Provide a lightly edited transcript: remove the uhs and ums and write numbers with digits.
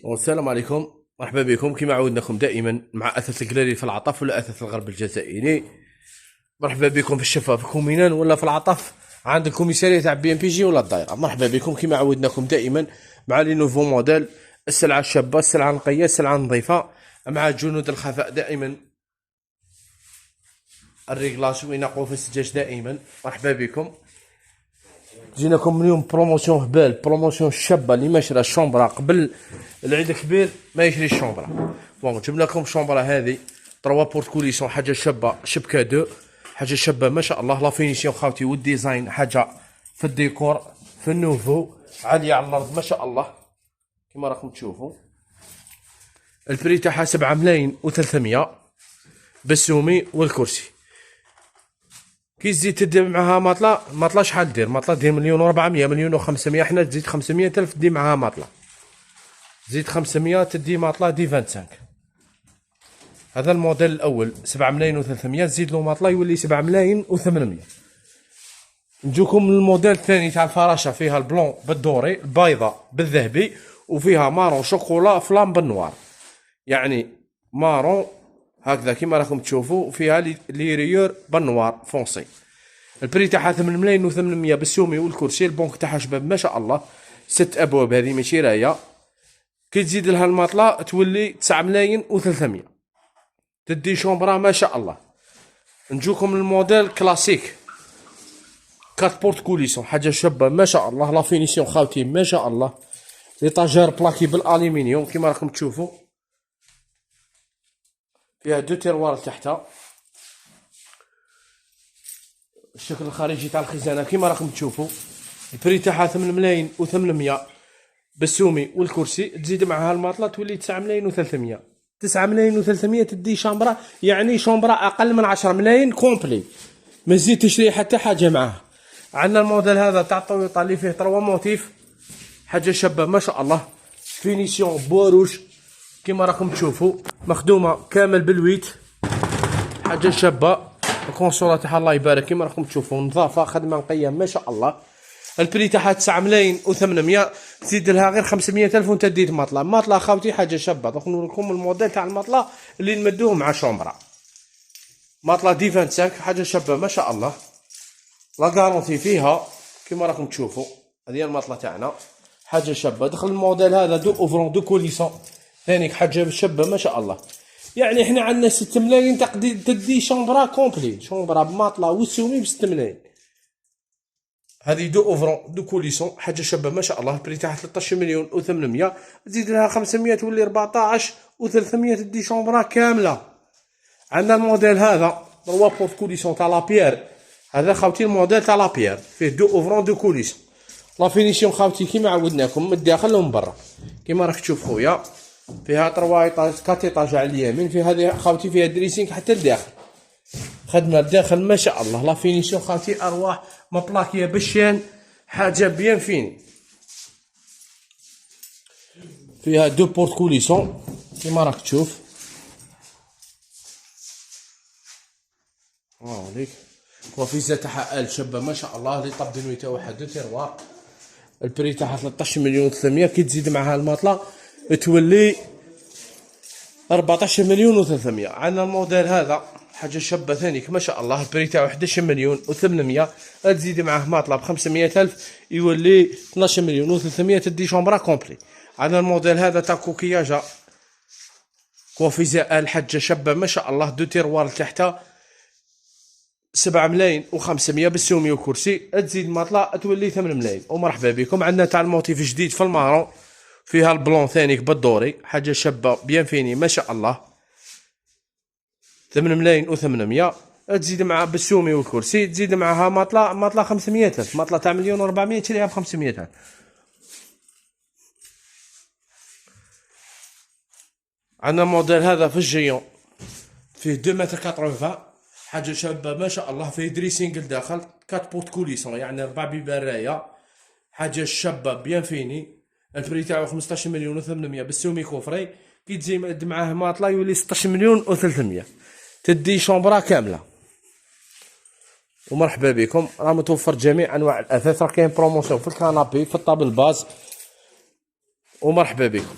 والسلام عليكم. مرحبا بكم كما عودناكم دائما مع اثاث القلالي في العطف ولا اثاث الغرب الجزائري. مرحبا بكم في الشفا في كومينان ولا في العطف عند الكوميساريه تاع بي ام بي جي ولا الدائره. مرحبا بكم كما عودناكم دائما مع لي نوفو موديل، السلعه الشابه، السلعه النقيه، السلعه النظيفه، مع جنود الخفاء دائما، الريغلاج وينقوا في السجاج دائما. مرحبا بكم. جيناكم اليوم بروموسيون هبال، بروموسيون شابه اللي ما شرا الشومبرا قبل العيد الكبير ما يشري الشومبرا. بون جبنا لكم الشومبرا هذه 3 بورت كوليسيون، حاجه شابه، شبكه 2، حاجه شابه ما شاء الله. لا فينيسيون خاوتي والديزاين حاجه في الديكور في النوفو، عاليه على الارض ما شاء الله كما راكم تشوفوا. البري تاعها 7 ملايين و300 بالسومي والكرسي. كي تزيد تدي معاها ماطله شحال دير؟ ماطله دير 1,400,000 1,500,000. حنا تزيد 500,000 تدي معاها ماطله، زيد 500 تدي ماطله دي 25. هذا الموديل الاول 7 ملايين و300، تزيد له ماطله يولي 7 ملايين و800. نجوكم الموديل الثاني تاع الفراشه، فيها البلون بالدوري، البيضه بالذهبي، وفيها مارون شوكولا فلام بالنوار، يعني مارون هكذا كيما راكم تشوفوا، فيها لي ريور بالنوار فونسي. البري تاعها 8 ملايين و800 بالسومي والكرسي. البونك تاعها شباب ما شاء الله، 6 ابواب، هذه ماشي رايه. كي تزيد لها الماطله تولي 9 ملايين و300، تدي شومبرا ما شاء الله. نجوكم الموديل كلاسيك 4 بورت كوليسون، حاجه شابه ما شاء الله. لا فينيسيون خاوتي ما شاء الله. ليطاجير بلاكي بالالومنيوم كيما راكم تشوفوا، فيها 2 تيروار تحتها. الشكل الخارجي تاع الخزانه كيما راكم تشوفوا. البري تاعها 8 ملايين و800 بالسومي والكرسي. تزيد معها الماطله تولي 9 ملايين و300. 9 ملايين و300 تدي شامبرا، يعني شامبرا اقل من 10 ملايين كومبلي، ما تزيد تشري حتى حاجه معاه. عندنا الموديل هذا تاع طويطه اللي فيه 3 موتيف، حاجه شابه ما شاء الله. فينيسيون بوروج كيما راكم تشوفوا، مخدومه كامل بالويت، حاجه شابه. الكونسوله تاعها الله يبارك كيما راكم تشوفوا، نظافه، خدمه نقيه ما شاء الله. البري تاعها 9 ملايين و800، تزيد لها غير 500,000 وانت ديت ماطله. ماطله خاوتي حاجه شابه. دوك نوريكم الموديل تاع الماطله اللي نمدوه مع شومبرا. ماطله دي 25 حاجه شابه ما شاء الله. لا غارونتي فيها كيما راكم تشوفوا. هذه الماطله تاعنا حاجه شابه. دخل الموديل هذا 2 اوفرون 2 كوليسون ثاني حاجه شابه ما شاء الله. يعني احنا عندنا 6 ملايين تدي شومبرا كومبلي، شومبرا بماطله والسومي ب 6 ملايين. هذه 2 اوفرون 2 كوليسون حاجه شابه ما شاء الله. البري تاعها 13 مليون و800، تزيد لها 500 تولي 14 و300 تدي شومبرا كامله. عندنا الموديل هذا 3 بورت كوليسون تاع لابيير. هذا خاوتي الموديل تاع لابيير، فيه 2 اوفرون 2 كوليسون. لا فينيسيون خاوتي كيما عودناكم من الداخل ومن برا كيما راك تشوف خويا. فيها 3 ايطاج 4 ايطاج على اليمين. في هذه خاوتي فيها دريسينغ حتى الداخل، خدمه الداخل ما شاء الله. لا فينيسيون خاوتي ارواح مبلاكيه بالشان، حاجه بيان فيني. فيها 2 بورت كوليسون كيما راك تشوف. هذيك كوافيزه تاعها شابه ما شاء الله. لي طاب دنوي تاعها 2 تيروار. البري تاعها 13 مليون و300. كي تزيد معها الماطله تولي 14 مليون و300. عندنا الموديل هذا حاجه شابه ثانيك ما شاء الله. البري تاعو 11 مليون و800، تزيد معاه ماطله ب 500,000 يولي 12 مليون و300 تدي شومبرا كومبلي. عندنا الموديل هذا تاع كوكياجا كوافيزه الحاجه شابه ما شاء الله. 2 تيروار تحتها 7 ملايين و500 بالسومي وكرسي. تزيد ماطله تولي 8 ملايين. ومرحبا بكم. عندنا تاع الموتيف جديد في المارون، فيها البلون ثانيك بالدوري، حاجه شابه بيان فيني ما شاء الله. 8 ملايين و800. تزيد معها بالسومي والكرسي، تزيد معها ماطله 500,000. ماطله تاع 1,400,000 تشريها ب 500,000. عندنا الموديل هذا في الجيون، فيه 2 متر 80، حاجه شابه ما شاء الله. فيه دريسينغ الداخل 4 بورت كوليسون، يعني 4 بيبان رايه، حاجه شابه بيان فيني. البري تاعو 15 مليون و800 بالسومي كوفري. كي تزيد معاه ماطله يولي 16 مليون و300 تدي شومبرا كامله. ومرحبا بكم. راه متوفر جميع انواع الاثاث. راه كاين بروموسيون في الكنابي، في الطابل باز، ومرحبا بكم.